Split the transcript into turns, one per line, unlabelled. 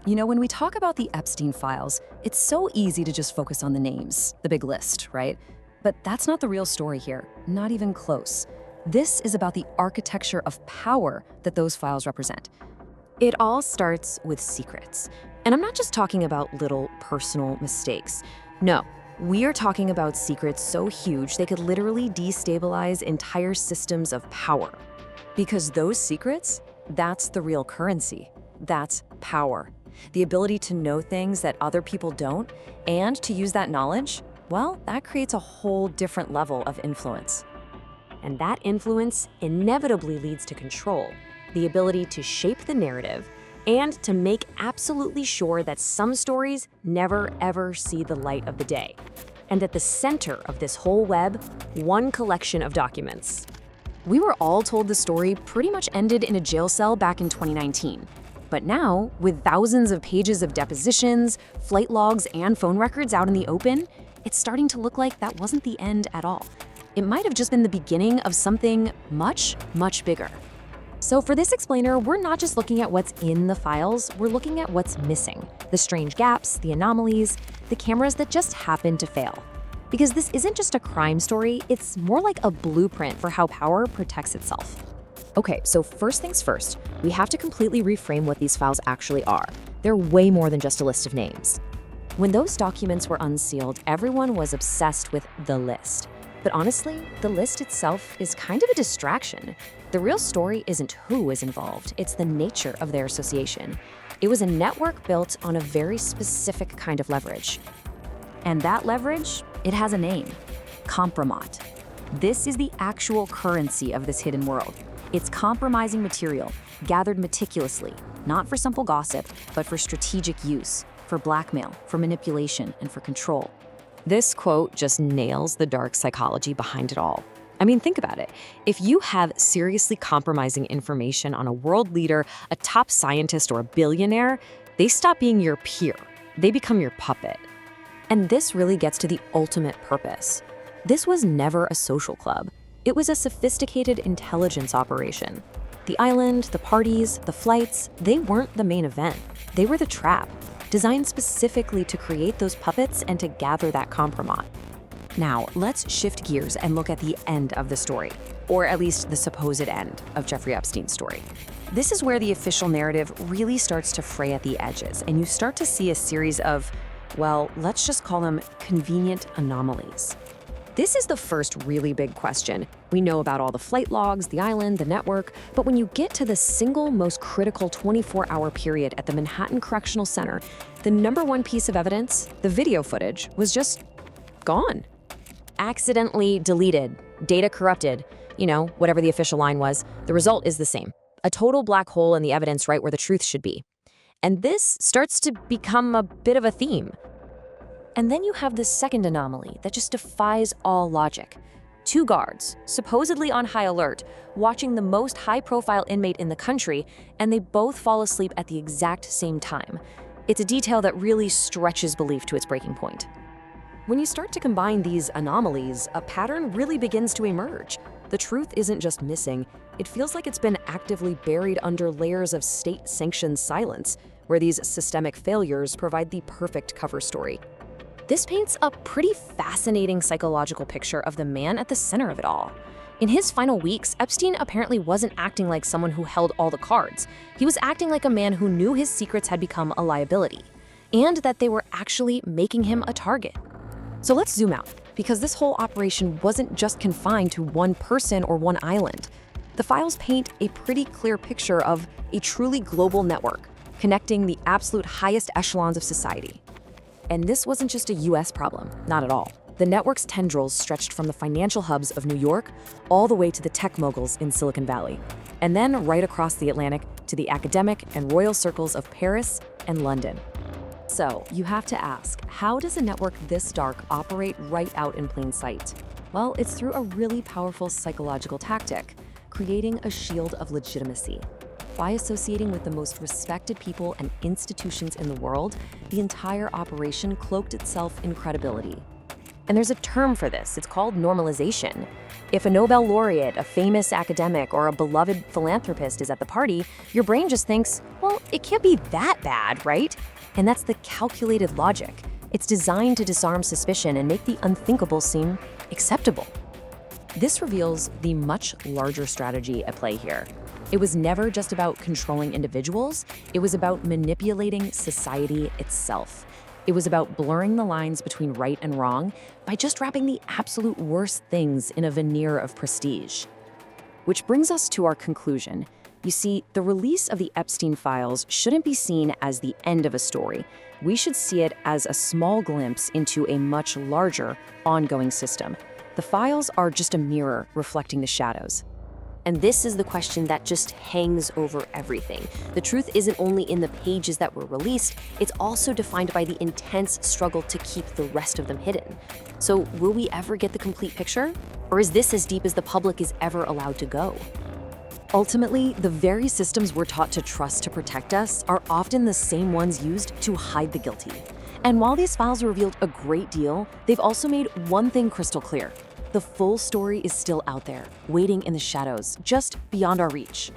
When we talk about the Epstein files, it's so easy to just focus on the names, the big list, right? But that's not the real story here, not even close. This is about the architecture of power that those files represent.
It all starts with secrets. And I'm not just talking about little personal mistakes. No, we are talking about secrets so huge they could literally destabilize entire systems of power.
Because those secrets, that's the real currency. That's power. The ability to know things that other people don't, and to use that knowledge, well, that creates a whole different level of influence.
And that influence inevitably leads to control, the ability to shape the narrative, and to make absolutely sure that some stories never ever see the light of the day. And at the center of this whole web, one collection of documents.
We were all told the story pretty much ended in a jail cell back in 2019. But now, with thousands of pages of depositions, flight logs, and phone records out in the open, it's starting to look like that wasn't the end at all. It might have just been the beginning of something much, much bigger.
So for this explainer, we're not just looking at what's in the files, we're looking at what's missing. The strange gaps, the anomalies, the cameras that just happen to fail. Because this isn't just a crime story, it's more like a blueprint for how power protects itself. Okay, so first things first, we have to completely reframe what these files actually are. They're way more than just a list of names. When those documents were unsealed, everyone was obsessed with the list. But honestly, the list itself is kind of a distraction. The real story isn't who is involved, it's the nature of their association. It was a network built on a very specific kind of leverage.
And that leverage, it has a name: Kompromat. This is the actual currency of this hidden world. It's compromising material, gathered meticulously, not for simple gossip, but for strategic use, for blackmail, for manipulation, and for control.
This quote just nails the dark psychology behind it all. I mean, think about it. If you have seriously compromising information on a world leader, a top scientist, or a billionaire, they stop being your peer. They become your puppet. And this really gets to the ultimate purpose. This was never a social club. It was a sophisticated intelligence operation. The island, the parties, the flights, they weren't the main event. They were the trap, designed specifically to create those puppets and to gather that kompromat.
Now, let's shift gears and look at the end of the story, or at least the supposed end of Jeffrey Epstein's story. This is where the official narrative really starts to fray at the edges, and you start to see a series of, well, let's just call them convenient anomalies. This is the first really big question. We know about all the flight logs, the island, the network, but when you get to the single most critical 24-hour period at the Manhattan Correctional Center, the number one piece of evidence, the video footage, was just gone.
Accidentally deleted, data corrupted, whatever the official line was, the result is the same. A total black hole in the evidence right where the truth should be. And this starts to become a bit of a theme.
And then you have the second anomaly that just defies all logic. Two guards, supposedly on high alert, watching the most high-profile inmate in the country, and they both fall asleep at the exact same time. It's a detail that really stretches belief to its breaking point. When you start to combine these anomalies, a pattern really begins to emerge. The truth isn't just missing, it feels like it's been actively buried under layers of state-sanctioned silence, where these systemic failures provide the perfect cover story. This paints a pretty fascinating psychological picture of the man at the center of it all. In his final weeks, Epstein apparently wasn't acting like someone who held all the cards. He was acting like a man who knew his secrets had become a liability, and that they were actually making him a target. So let's zoom out, because this whole operation wasn't just confined to one person or one island. The files paint a pretty clear picture of a truly global network, connecting the absolute highest echelons of society. And this wasn't just a US problem, not at all. The network's tendrils stretched from the financial hubs of New York all the way to the tech moguls in Silicon Valley, and then right across the Atlantic to the academic and royal circles of Paris and London. So you have to ask, how does a network this dark operate right out in plain sight? Well, it's through a really powerful psychological tactic, creating a shield of legitimacy. By associating with the most respected people and institutions in the world, the entire operation cloaked itself in credibility. And there's a term for this. It's called normalization. If a Nobel laureate, a famous academic, or a beloved philanthropist is at the party, your brain just thinks, well, it can't be that bad, right? And that's the calculated logic. It's designed to disarm suspicion and make the unthinkable seem acceptable. This reveals the much larger strategy at play here. It was never just about controlling individuals, it was about manipulating society itself. It was about blurring the lines between right and wrong by just wrapping the absolute worst things in a veneer of prestige. Which brings us to our conclusion. You see, the release of the Epstein files shouldn't be seen as the end of a story. We should see it as a small glimpse into a much larger, ongoing system. The files are just a mirror reflecting the shadows.
And this is the question that just hangs over everything. The truth isn't only in the pages that were released, it's also defined by the intense struggle to keep the rest of them hidden. So will we ever get the complete picture? Or is this as deep as the public is ever allowed to go? Ultimately, the very systems we're taught to trust to protect us are often the same ones used to hide the guilty. And while these files revealed a great deal, they've also made one thing crystal clear. The full story is still out there, waiting in the shadows, just beyond our reach.